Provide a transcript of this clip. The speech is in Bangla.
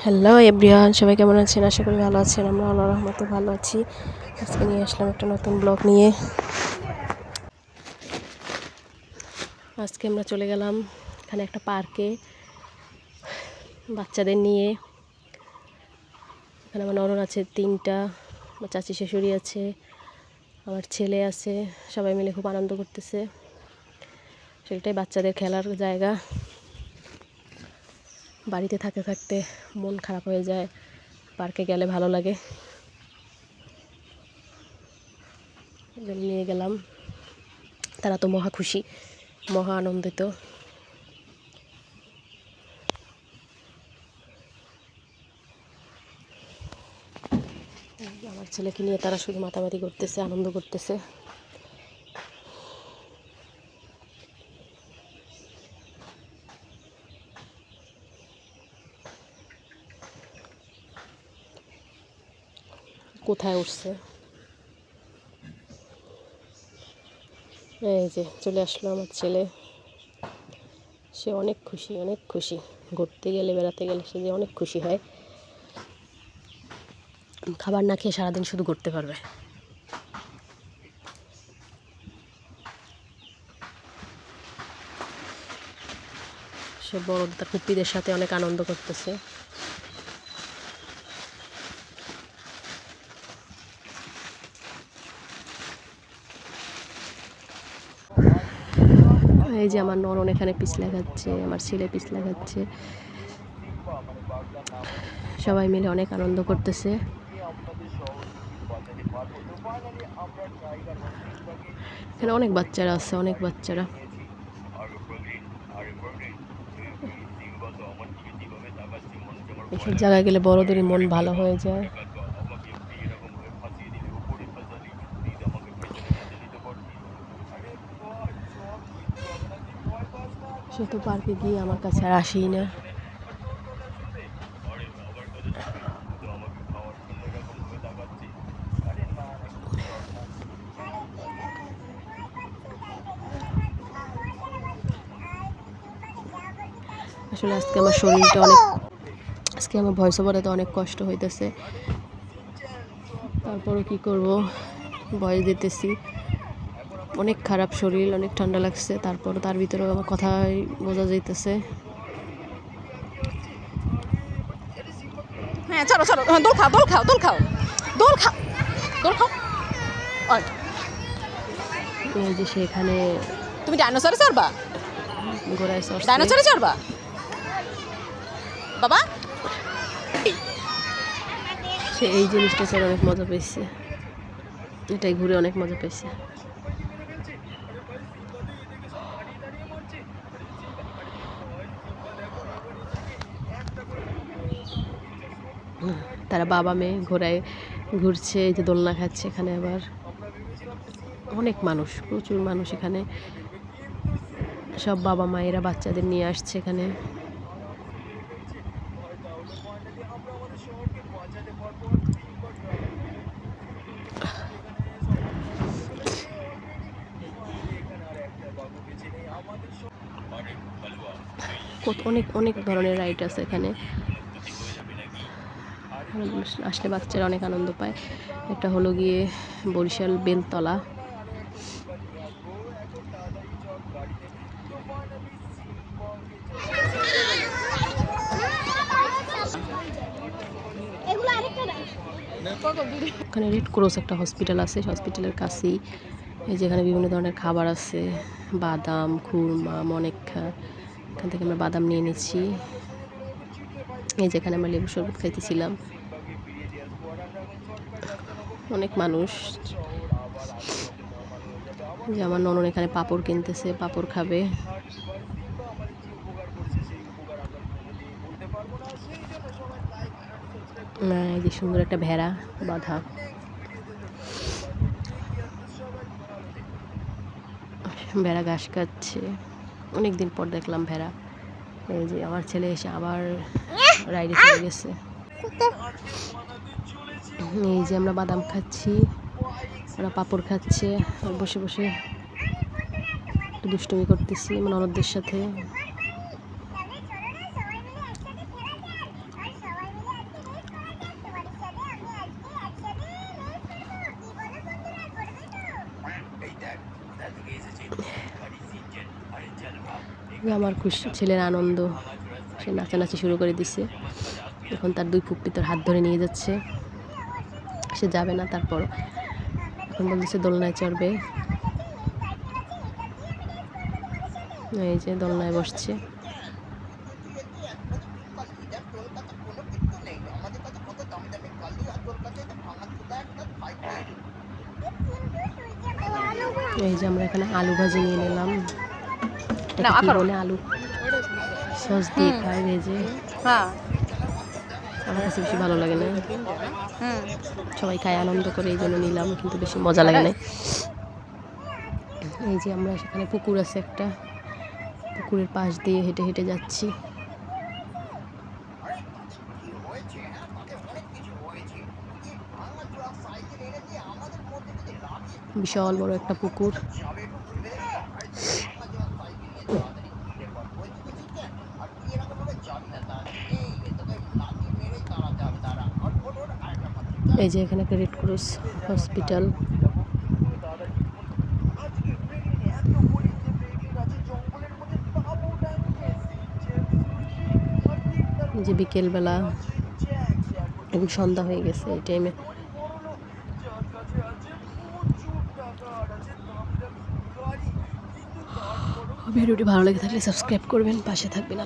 হ্যালো এভরিওয়ান, সবাই কেমন আছেন? আশা করি ভালো আছেন। আমরা আল্লাহর রহমতে ভালো আছি। আজকে নিয়ে আসলাম একটা নতুন ব্লগ নিয়ে। আজকে আমরা চলে গেলাম এখানে একটা পার্কে বাচ্চাদের নিয়ে। এখানে আমার ননদ আছে 3টা, আমার চাচি শাশুড়ি আছে, আমার ছেলে আছে। সবাই মিলে খুব আনন্দ করতেছে। সেটাই বাচ্চাদের খেলার জায়গা। বাড়িতে থাকতে থাকতে মন খারাপ হয়ে যায়, পার্কে গেলে ভালো লাগে। নিয়ে গেলাম, তারা তো মহা খুশি, মহা আনন্দিত। আমার ছেলেকে নিয়ে তারা শুধু মাতামাতি করতেছে, আনন্দ করতেছে। কোথায় উঠছে, এই যে চলে আসলো আমার ছেলে। সে অনেক খুশি, অনেক খুশি। ঘুরতে গেলে, বেড়াতে গেলে সে যে অনেক খুশি হয়। খাবার না খেয়ে সারাদিন শুধু ঘুরতে পারবে। সে বড় তার কুপ্পিদের সাথে অনেক আনন্দ করতেছে। এই যে আমার ননদ এখানে পিছলা খাচ্ছে, আমার ছেলে পিছলা খাচ্ছে। সবাই মিলে অনেক আনন্দ করতেছে। এখানে অনেক বাচ্চারা আছে, অনেক বাচ্চারা। এসব জায়গায় গেলে বড়দেরই মন ভালো হয়ে যায়। সে তো পার্কে গিয়ে আমার কাছে আর আসেই না। আসলে আজকে আমার শরীরটা অনেক, আজকে আমার ভয়েস ওভারে তো অনেক কষ্ট হইতেছে। তারপরে কি করব, ভয়েস দিতেছি। অনেক খারাপ শরীর, অনেক ঠান্ডা লাগছে। তারপর তার ভিতরেও আমার কথাই বোঝা যাইতেছে। হ্যাঁ চলো চলো, দোল খাও দোল খাও দোল খাও দোল খাও দোল খাও। এই যে সেখানে তুমি ডাইনোসরে চড়বা? ঘোড়ায় চড়ছে। ডাইনোসরে চড়বা বাবা? সে এই জিনিসটা চড়ে অনেক মজা পেয়েছে, এটাই ঘুরে অনেক মজা পেয়েছে। তারা বাবা মেয়ে ঘোড়ায় ঘুরছে, এই যে দোলনা খাচ্ছে। এখানে আবার অনেক মানুষ, প্রচুর মানুষ এখানে। সব বাবা মায়েরা বাচ্চাদের নিয়ে আসছে এখানে। অনেক অনেক ধরনের রাইড আছে এখানে। আসলে বাচ্চারা অনেক আনন্দ পায়। এটা হলো গিয়ে বরিশাল বেলতলা। ওখানে রেড ক্রস একটা হসপিটাল আছে, হসপিটালের কাছেই। এই যেখানে বিভিন্ন ধরনের খাবার আছে, বাদাম, খুরমা, মনেক্ষা। এখান থেকে আমরা বাদাম নিয়ে নিচ্ছি। এই যেখানে আমরা লেবু শরবত খাইতেছিলাম। অনেক মানুষ। যে আমার ননদ এখানে পাঁপড় কিনতেছে, পাঁপড় খাবে। এই যে সুন্দর একটা ভেড়া বাঁধা। ভেড়া ঘাস খাচ্ছে, অনেকদিন পর দেখলাম ভেড়া। এই যে আমার ছেলে এসে আবার রাইডে চলে গেছে। এই যে আমরা বাদাম খাচ্ছি, ওরা পাঁপড় খাচ্ছে, আর বসে বসে একটু দুষ্টুমি করতেছি আমার ননদদের সাথে। যে আমার খুশি ছেলের আনন্দ, সে নাচানাচি শুরু করে দিছে। এখন তার দুই ফুপ্পি তোর হাত ধরে নিয়ে যাচ্ছে, সে যাবে না, তারপর এখন বলতেছে দোলনায় চড়বে। এই যে দোলনায় বসছে। এই যে আমরা এখানে আলু ভাজি নিয়ে নিলাম। এটা কি বলে, আলু সস দিয়ে খায় ভেজে, হ্যাঁ আমার কাছে বেশি ভালো লাগে না। সবাই খায় আনন্দ করে, এই জন্য নিলাম, কিন্তু বেশি মজা লাগে না। এই যে আমরা সেখানে পুকুর আছে একটা, পুকুরের পাশ দিয়ে হেঁটে হেঁটে যাচ্ছি। বিশাল বড় একটা পুকুর। এই যে এখানে একটা রেড ক্রস হসপিটাল। যে বিকেলবেলা, এখন সন্ধ্যা হয়ে গেছে এই টাইমে। ভিডিওটি ভালো লেগে থাকলে সাবস্ক্রাইব করবেন, পাশে থাকবেন।